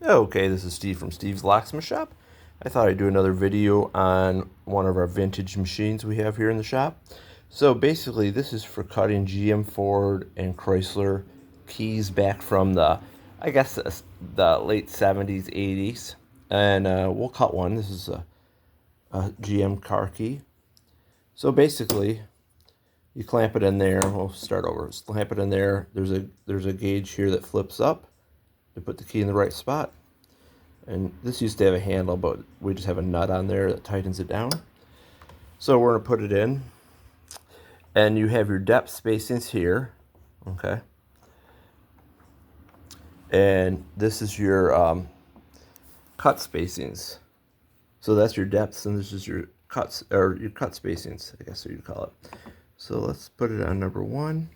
Okay, this is Steve from Steve's Locksmith Shop. I thought I'd do another video on one of our vintage machines we have here in the shop. So basically, this is for cutting GM, Ford, and Chrysler keys back from I guess, the late 70s, 80s. And we'll cut one. This is a GM car key. So basically, you clamp it in there. We'll start over. Just clamp it in there. There's a gauge here that flips up to put the key in the right spot. And this used to have a handle, but we just have a nut on there that tightens it down. So we're going to put it in. And you have your depth spacings here. Okay. And this is your cut spacings. So that's your depths, and this is your cuts, or your cut spacings, I guess you'd call it. So let's put it on number 1.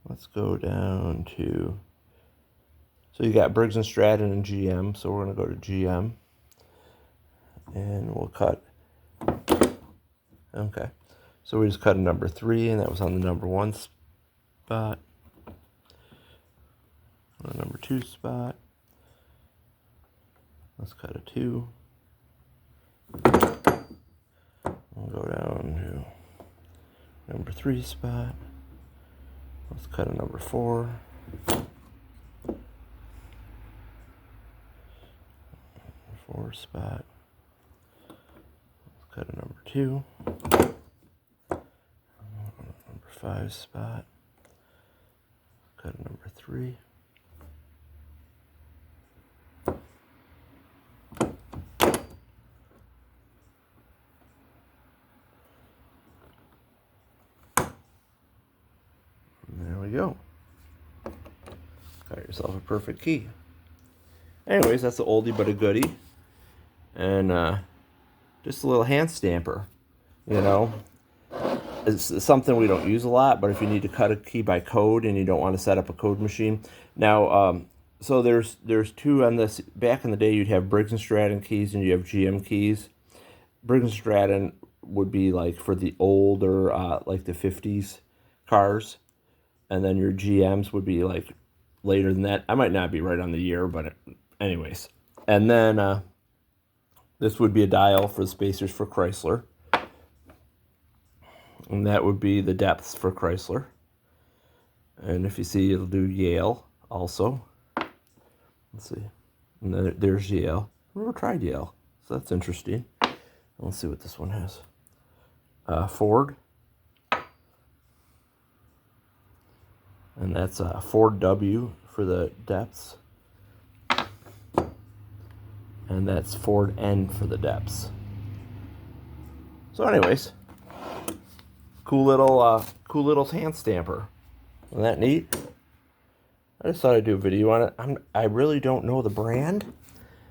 Let's go down to... So you got Briggs & Stratton and GM, so we're going to go to GM. And we'll cut. Okay. So we just cut a number 3, and that was on the number 1 spot. On the number 2 spot. Let's cut a 2. We'll go down to number 3 spot. Let's cut a number 4. 4 spot. Let's cut a number 2. Number 5 spot. Cut a number 3. And there we go. Got yourself a perfect key. Anyways, that's an oldie but a goodie. And just a little hand stamper, you know. It's something we don't use a lot, but if you need to cut a key by code and you don't want to set up a code machine. Now, so there's 2 on this. Back in the day, you'd have Briggs & Stratton keys and you have GM keys. Briggs & Stratton would be like for the older, like the 50s cars. And then your GMs would be like later than that. I might not be right on the year, but anyways. And then this would be a dial for the spacers for Chrysler. And that would be the depths for Chrysler. And if you see, it'll do Yale also. Let's see. And then there's Yale. I've never tried Yale, so that's interesting. Let's see what this one has. Ford. And that's Ford W for the depths. And that's Ford N for the depths. So anyways, cool little hand stamper. Isn't that neat? I just thought I'd do a video on it. I really don't know the brand.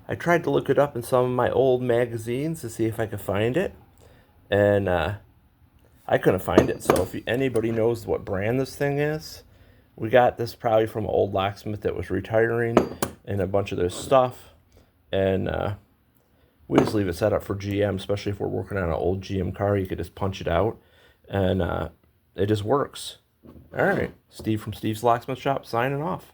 I tried to look it up in some of my old magazines to see if I could find it. And I couldn't find it. So if anybody knows what brand this thing is, we got this probably from an old locksmith that was retiring and a bunch of their stuff. And we just leave it set up for GM, especially if we're working on an old GM car. You could just punch it out, and it just works. All right, Steve from Steve's Locksmith Shop signing off.